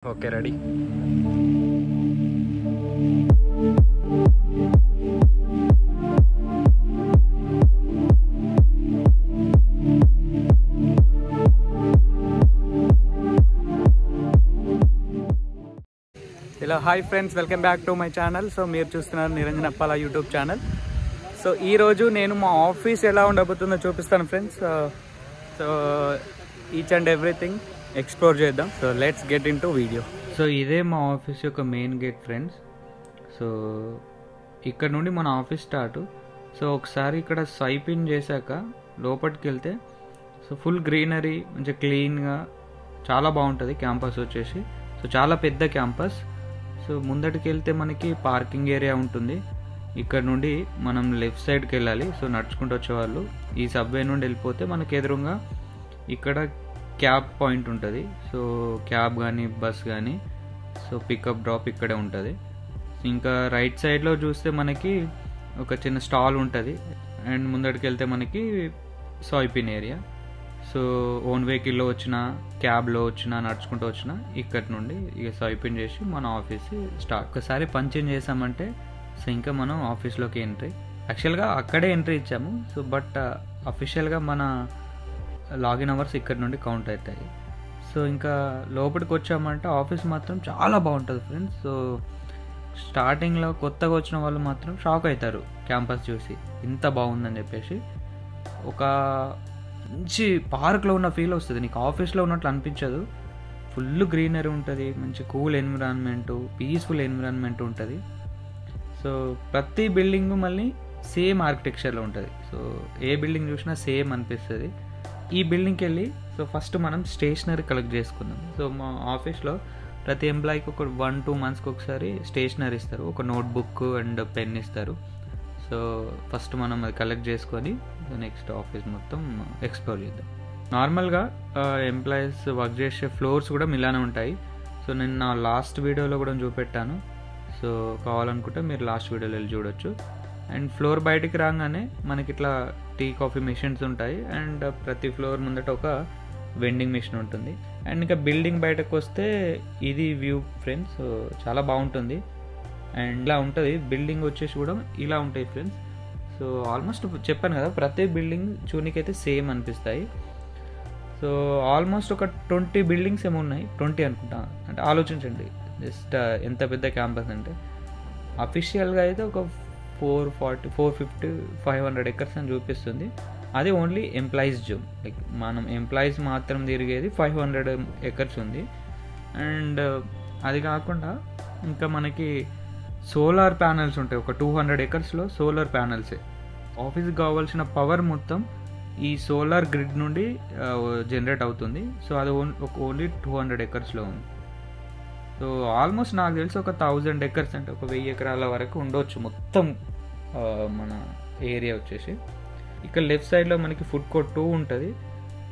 Okay ready. ఇలా hi friends, welcome back to my channel. So మీరు చూస్తున్నారు Niranjan Appala YouTube channel. So ఈరోజు నేను మా ఆఫీస్ ఎలా ఉండబోతుందో చూపిస్తాను friends. So each and everything explore చేద్దాం. So let's get into video. So ఇదే మా ఆఫీస్ యొక్క మెయిన్ గేట్ ఫ్రెండ్స్. సో ఇక్కడ నుండి మన ఆఫీస్ స్టార్ట్. సో ఒకసారి ఇక్కడ స్వైప్ ఇన్ చేశాక లోపలికి వెళ్తే సో ఫుల్ గ్రీనరీ, మంచిగా క్లీన్గా చాలా బాగుంటుంది క్యాంపస్ వచ్చేసి. సో చాలా పెద్ద క్యాంపస్. సో ముందటికి వెళ్తే మనకి పార్కింగ్ ఏరియా ఉంటుంది. ఇక్కడ నుండి మనం లెఫ్ట్ సైడ్కి వెళ్ళాలి. సో నడుచుకుంటూ వచ్చేవాళ్ళు ఈ సబ్వే నుండి వెళ్ళిపోతే మనకి ఎదురుగా ఇక్కడ క్యాబ్ పాయింట్ ఉంటుంది. సో క్యాబ్ కానీ బస్ కానీ సో పికప్ డ్రాప్ ఇక్కడే ఉంటుంది. ఇంకా రైట్ సైడ్లో చూస్తే మనకి ఒక చిన్న స్టాల్ ఉంటుంది. అండ్ ముందటికి వెళ్తే మనకి swipe in area. So own వెహికల్లో వచ్చిన, క్యాబ్లో వచ్చినా, నడుచుకుంటూ వచ్చినా ఇక్కడి నుండి ఇక స్వైప్ ఇన్ చేసి మన ఆఫీస్ స్టార్ట్. ఒకసారి పంచ్ ఇన్ చేసామంటే సో ఇంకా మనం ఆఫీస్లోకి ఎంట్రీ. యాక్చువల్గా అక్కడే ఎంట్రీ ఇచ్చాము. సో బట్ అఫీషియల్గా మన లాగిన్ అవర్స్ ఇక్కడ నుండి కౌంట్ అవుతాయి. సో ఇంకా లోపలికి వచ్చామంటే ఆఫీస్ మాత్రం చాలా బాగుంటుంది ఫ్రెండ్స్. సో స్టార్టింగ్లో కొత్తగా వచ్చిన వాళ్ళు మాత్రం షాక్ అవుతారు క్యాంపస్ చూసి, ఇంత బాగుందని చెప్పేసి. ఒక మంచి పార్క్లో ఉన్న ఫీల్ వస్తుంది, నీకు ఆఫీస్లో ఉన్నట్లు అనిపించదు. ఫుల్ గ్రీనరీ ఉంటుంది, మంచి కూల్ ఎన్విరాన్మెంటు, పీస్ఫుల్ ఎన్విరాన్మెంట్ ఉంటుంది. సో ప్రతి బిల్డింగ్ మళ్ళీ సేమ్ ఆర్కిటెక్చర్లో ఉంటుంది. సో ఏ బిల్డింగ్ చూసినా సేమ్ అనిపిస్తుంది. ఈ బిల్డింగ్కి వెళ్ళి సో ఫస్ట్ మనం స్టేషనరీ కలెక్ట్ చేసుకుందాం. సో మా ఆఫీస్లో ప్రతి ఎంప్లాయీకి ఒక 1-2 మంత్స్కి ఒకసారి స్టేషనరీ ఇస్తారు. ఒక నోట్బుక్ అండ్ పెన్ ఇస్తారు. సో ఫస్ట్ మనం అది కలెక్ట్ చేసుకొని నెక్స్ట్ ఆఫీస్ మొత్తం ఎక్స్ప్లోర్ చేద్దాం. నార్మల్గా ఎంప్లాయీస్ వర్క్ చేసే ఫ్లోర్స్ కూడా ఇలానే ఉంటాయి. సో నేను నా లాస్ట్ వీడియోలో కూడా చూపెట్టాను. సో కావాలనుకుంటే మీరు లాస్ట్ వీడియోలో వెళ్ళి చూడొచ్చు. అండ్ ఫ్లోర్ బయటికి రాగానే మనకి ఇట్లా టీ కాఫీ మెషిన్స్ ఉంటాయి. అండ్ ప్రతి ఫ్లోర్ ముందట ఒక వెండింగ్ మెషిన్ ఉంటుంది. అండ్ ఇంకా బిల్డింగ్ బయటకు వస్తే ఇది వ్యూ ఫ్రెండ్స్. సో చాలా బాగుంటుంది. అండ్ ఇలా ఉంటుంది బిల్డింగ్ వచ్చేసి కూడా ఇలా ఉంటాయి ఫ్రెండ్స్. సో ఆల్మోస్ట్ చెప్పాను కదా, ప్రతి బిల్డింగ్ చూనికైతే సేమ్ అనిపిస్తాయి. సో ఆల్మోస్ట్ ఒక 20 బిల్డింగ్స్ ఏమో ఉన్నాయి, 20 అనుకుంటా. అంటే ఆలోచించండి జస్ట్ ఎంత పెద్ద క్యాంపస్ అంటే. అఫీషియల్గా అయితే ఒక 440, 450, 500 ఎకర్స్ అని చూపిస్తుంది. అది ఓన్లీ ఎంప్లాయీస్ జోన్. లైక్ మనం ఎంప్లాయీస్ మాత్రం తిరిగేది 500 ఎకర్స్ ఉంది. అండ్ అది కాకుండా ఇంకా మనకి సోలార్ ప్యానెల్స్ ఉంటాయి. ఒక 200 ఎకర్స్లో సోలార్ ప్యానెల్సే. ఆఫీస్కి కావాల్సిన పవర్ మొత్తం ఈ సోలార్ గ్రిడ్ నుండి జనరేట్ అవుతుంది. సో అది ఓన్లీ 200 ఎకర్స్లో ఉంది. సో ఆల్మోస్ట్ నాకు తెలిసి ఒక 1000 ఎకర్స్ అంటే ఒక 1000 ఎకరాల వరకు ఉండవచ్చు మొత్తం మన ఏరియా వచ్చేసి. ఇక్కడ లెఫ్ట్ సైడ్లో మనకి ఫుడ్ కోర్ట్ 2 ఉంటుంది.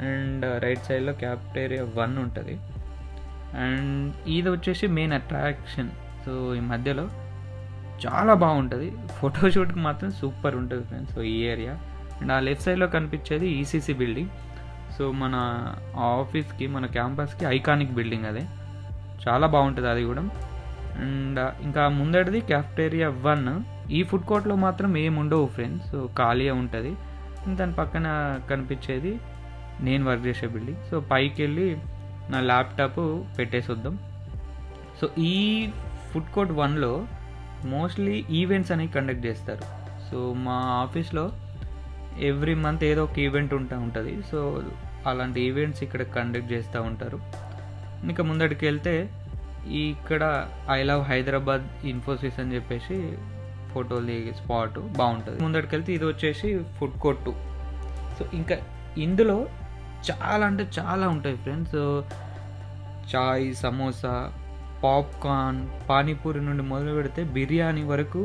అండ్ రైట్ సైడ్లో క్యాఫెటేరియా 1 ఉంటుంది. అండ్ ఇది వచ్చేసి మెయిన్ అట్రాక్షన్. సో ఈ మధ్యలో చాలా బాగుంటుంది, ఫోటోషూట్కి మాత్రం సూపర్ ఉంటుంది ఫ్రెండ్స్. సో ఈ ఏరియా. అండ్ ఆ లెఫ్ట్ సైడ్లో కనిపించేది ఈసీసీ బిల్డింగ్. సో మన ఆఫీస్కి, మన క్యాంపస్కి ఐకానిక్ బిల్డింగ్ అదే, చాలా బాగుంటుంది అది కూడా. అండ్ ఇంకా ముందటిది క్యాఫెటేరియా 1. ఈ ఫుడ్ కోర్ట్లో మాత్రం ఏముండవు ఫ్రెండ్స్. సో ఖాళీగా ఉంటుంది. దాని పక్కన కనిపించేది నేను వర్క్ చేసే బిల్డింగ్. సో పైకి వెళ్ళి నా ల్యాప్టాప్ పెట్టేసి వద్దాం. సో ఈ ఫుడ్ కోర్ట్ 1లో మోస్ట్లీ ఈవెంట్స్ అనేవి కండక్ట్ చేస్తారు. సో మా ఆఫీస్లో ఎవ్రీ మంత్ ఏదో ఒక ఈవెంట్ ఉంటుంది. సో అలాంటి ఈవెంట్స్ ఇక్కడ కండక్ట్ చేస్తూ ఉంటారు. ఇంకా ముందటికి వెళ్తే ఇక్కడ ఐ లవ్ హైదరాబాద్ ఇన్ఫోసిస్ అని చెప్పేసి ఫోటోలు దిగే స్పాట్ బాగుంటుంది. ముందటికి వెళ్తే ఇది వచ్చేసి ఫుడ్ కోర్ట్ 2. సో ఇంకా ఇందులో చాలా అంటే చాలా ఉంటాయి ఫ్రెండ్స్. సో చాయ్, సమోసా, పాప్కార్న్, పానీపూరి నుండి మొదలు పెడితే బిర్యానీ వరకు,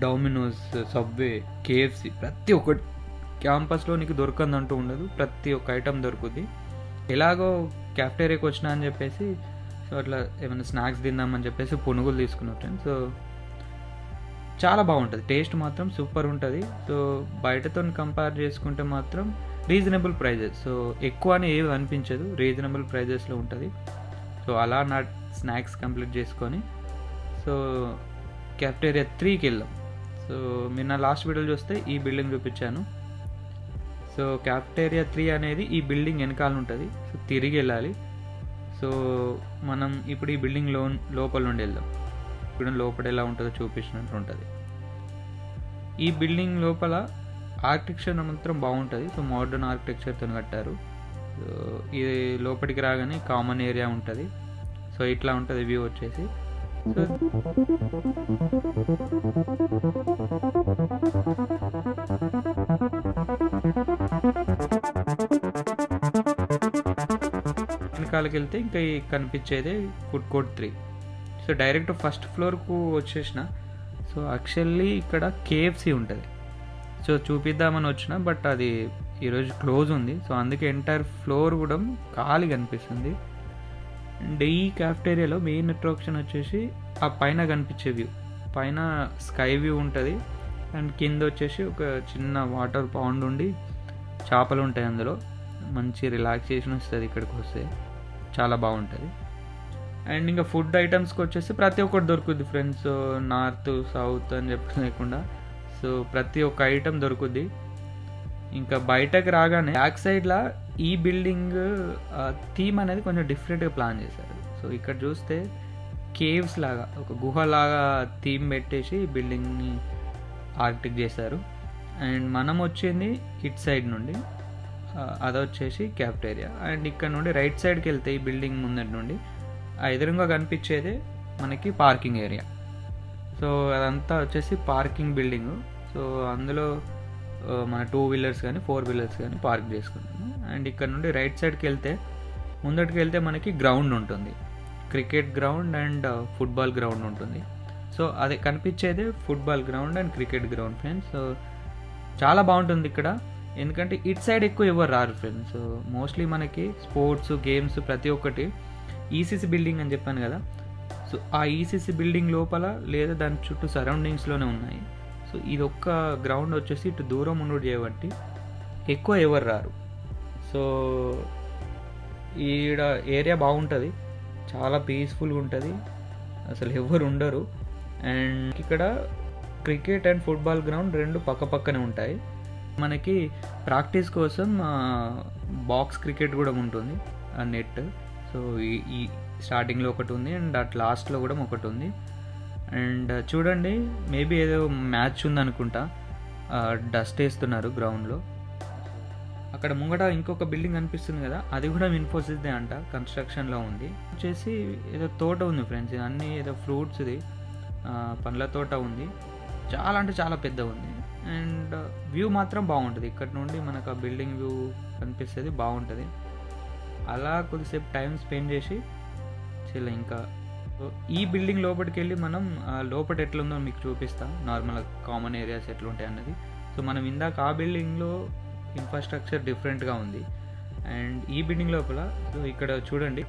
డొమినోస్, సబ్వే, కేఎఫ్సి, ప్రతి ఒక్కటి క్యాంపస్లో నీకు దొరకందంటూ ఉండదు. ప్రతి ఒక్క ఐటెం దొరుకుద్ది. ఎలాగో క్యాఫెటేరియాకి వచ్చినా అని చెప్పేసి సో అట్లా ఏమైనా స్నాక్స్ తిందామని చెప్పేసి పునుగులు తీసుకున్నాం ఫ్రెండ్స్. సో చాలా బాగుంటుంది, టేస్ట్ మాత్రం సూపర్ ఉంటుంది. సో బయటతో కంపేర్ చేసుకుంటే మాత్రం రీజనబుల్ ప్రైజెస్. సో ఎక్కువ అని ఏమి అనిపించదు, రీజనబుల్ ప్రైజెస్లో ఉంటుంది. సో అలా స్నాక్స్ కంప్లీట్ చేసుకొని సో క్యాఫ్టేరియా 3కి వెళ్దాం. సో మీరు నా లాస్ట్ వీడియోలో చూస్తే ఈ బిల్డింగ్ చూపించాను. సో క్యాఫ్టేరియా 3 అనేది ఈ బిల్డింగ్ వెనకాల ఉంటుంది. సో తిరిగి వెళ్ళాలి. సో మనం ఇప్పుడు ఈ బిల్డింగ్ లోపల నుండి వెళ్దాం. ఇప్పుడు లోపల ఎలా ఉంటుందో చూపించినట్టు ఉంటుంది. ఈ బిల్డింగ్ లోపల ఆర్కిటెక్చర్ మాత్రం బాగుంటుంది. సో మోడర్న్ ఆర్కిటెక్చర్తో కట్టారు. సో ఇది లోపలికి రాగానే కామన్ ఏరియా ఉంటుంది. సో ఇట్లా ఉంటుంది వ్యూ వచ్చేసి. సో వెనకాలకి వెళ్తే ఇంకా కనిపించేదే food court 3. So direct first ఫ్లోర్కు వచ్చేసిన. సో యాక్చువల్లీ ఇక్కడ KFC ఉంటుంది. సో చూపిద్దామని వచ్చిన, బట్ అది ఈరోజు క్లోజ్ ఉంది. సో అందుకే ఎంటైర్ ఫ్లోర్ కూడా ఖాళీ కనిపిస్తుంది. అండ్ ఈ క్యాఫ్టేరియాలో మెయిన్ అట్రాక్షన్ వచ్చేసి ఆ పైన కనిపించే వ్యూ. పైన స్కై వ్యూ ఉంటుంది. అండ్ కింద వచ్చేసి ఒక చిన్న వాటర్ పౌండ్ ఉండి చేపలు ఉంటాయి. అందులో మంచి రిలాక్సేషన్ వస్తుంది. ఇక్కడికి వస్తే చాలా బాగుంటుంది. అండ్ ఇంకా ఫుడ్ ఐటమ్స్కి వచ్చేసి ప్రతి ఒక్కటి దొరుకుద్ది ఫ్రెండ్స్. నార్త్ సౌత్ అని చెప్పి లేకుండా సో ప్రతి ఒక్క ఐటమ్ దొరుకుద్ది. ఇంకా బయటకు రాగానే బ్యాక్ సైడ్లో ఈ బిల్డింగ్ థీమ్ అనేది కొంచెం డిఫరెంట్గా ప్లాన్ చేశారు. సో ఇక్కడ చూస్తే కేవ్స్ లాగా ఒక గుహలాగా థీమ్ పెట్టేసి బిల్డింగ్ని ఆర్కిటెక్ట్ చేశారు. అండ్ మనం వచ్చింది ఇట్ సైడ్ నుండి, అది వచ్చేసి క్యాఫ్టేరియా. అండ్ ఇక్కడ నుండి రైట్ సైడ్కి వెళ్తే ఈ బిల్డింగ్ ముందటి నుండి ఆ ఎదురుగా కనిపించేదే మనకి పార్కింగ్ ఏరియా. సో అదంతా వచ్చేసి పార్కింగ్ బిల్డింగ్. సో అందులో మన 2 వీలర్స్ కానీ 4 వీలర్స్ కానీ పార్క్ చేసుకుంటాము. అండ్ ఇక్కడ నుండి రైట్ సైడ్కి వెళ్తే ముందటికి వెళ్తే మనకి గ్రౌండ్ ఉంటుంది. Cricket ground and football ground ఉంటుంది. సో అది కనిపించేదే football ground and cricket ground friends. So చాలా బాగుంటుంది ఇక్కడ. ఎందుకంటే ఇట్ సైడ్ ఎక్కువ ఎవరు రారు ఫ్రెండ్స్. సో మోస్ట్లీ మనకి స్పోర్ట్స్ గేమ్స్ ప్రతి ఒక్కటి ECC బిల్డింగ్ అని చెప్పాను కదా. సో ఆ ECC బిల్డింగ్ లోపల లేదా దాని చుట్టూ సరౌండింగ్స్లోనే ఉన్నాయి. సో ఇది ఒక్క గ్రౌండ్ వచ్చేసి ఇటు దూరం ఉండడు చేయబట్టి ఎక్కువ ఎవరు రారు. సో ఈడ ఏరియా బాగుంటుంది, చాలా పీస్ఫుల్గా ఉంటుంది, అసలు ఎవరు ఉండరు. అండ్ ఇక్కడ క్రికెట్ అండ్ ఫుట్బాల్ గ్రౌండ్ 2 పక్కనే ఉంటాయి. మనకి ప్రాక్టీస్ కోసం బాక్స్ క్రికెట్ కూడా ఉంటుంది, ఆ నెట్. సో ఈ స్టార్టింగ్లో ఒకటి ఉంది అండ్ అట్ లాస్ట్లో కూడా ఒకటి ఉంది. అండ్ చూడండి, మేబీ ఏదో మ్యాచ్ ఉందనుకుంటా, డస్ట్ వేస్తున్నారు గ్రౌండ్లో. అక్కడ ముంగట ఇంకొక బిల్డింగ్ కనిపిస్తుంది కదా, అది కూడా ఇన్ఫోసిస్దే అంట, కన్స్ట్రక్షన్లో ఉంది. వచ్చేసి ఏదో తోట ఉంది ఫ్రెండ్స్, అన్నీ ఏదో ఫ్రూట్స్ది పండ్ల తోట ఉంది. చాలా అంటే చాలా పెద్ద ఉంది. అండ్ వ్యూ మాత్రం బాగుంటుంది. ఇక్కడ నుండి మనకు ఆ బిల్డింగ్ వ్యూ కనిపిస్తుంది, బాగుంటుంది. అలా కొద్దిసేపు టైం స్పెండ్ చేసి ఇంకా ఈ బిల్డింగ్ లోపలికి వెళ్ళి మనం లోపల ఎట్లుందో మీకు చూపిస్తాం. నార్మల్ కామన్ ఏరియాస్ ఎట్లుంటాయి అన్నది. సో మనం ఇందాక ఆ బిల్డింగ్లో ఇన్ఫ్రాస్ట్రక్చర్ డిఫరెంట్గా ఉంది. అండ్ ఈ బిల్డింగ్ లోపల సో ఇక్కడ చూడండి,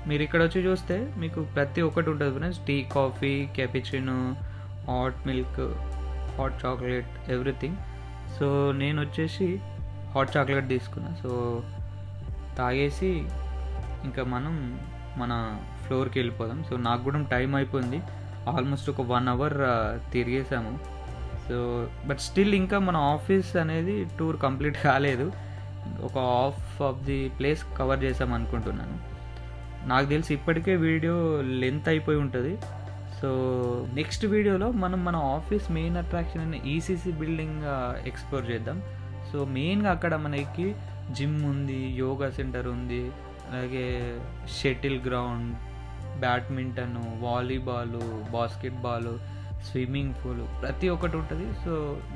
మీరు ఇక్కడ వచ్చి చూస్తే మీకు ప్రతి ఒక్కటి ఉంటుంది friends. Tea, coffee, cappuccino, hot milk, hot chocolate, everything. So నేను వచ్చేసి హాట్ చాక్లెట్ తీసుకున్నా. సో తాగేసి ఇంకా మనం మన ఫ్లోర్కి వెళ్ళిపోదాం. సో నాకు కూడా టైం అయిపోయింది, ఆల్మోస్ట్ ఒక 1 అవర్ తిరిగేసాము. సో బట్ స్టిల్ ఇంకా మన ఆఫీస్ అనేది టూర్ కంప్లీట్ కాలేదు. ఒక half of the place cover చేసాం అనుకుంటున్నాను. నాకు తెలిసి ఇప్పటికే వీడియో లెంత్ అయిపోయి ఉంటుంది. సో నెక్స్ట్ వీడియోలో మనం మన ఆఫీస్ మెయిన్ అట్రాక్షన్ అయిన ECC బిల్డింగ్ ఎక్స్ప్లోర్ చేద్దాం. సో మెయిన్గా అక్కడ మనకి జిమ్ ఉంది, యోగా సెంటర్ ఉంది, అలాగే shuttle ground, badminton, volleyball, basketball, swimming pool ప్రతి ఒక్కటి ఉంటుంది. సో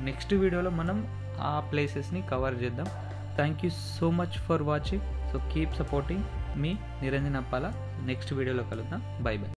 నెక్స్ట్ వీడియోలో మనం ఆ ప్లేసెస్ని కవర్ చేద్దాం. Thank you so much for watching. So keep supporting me Niranjan Appala. Next వీడియోలో కలుద్దాం. By by.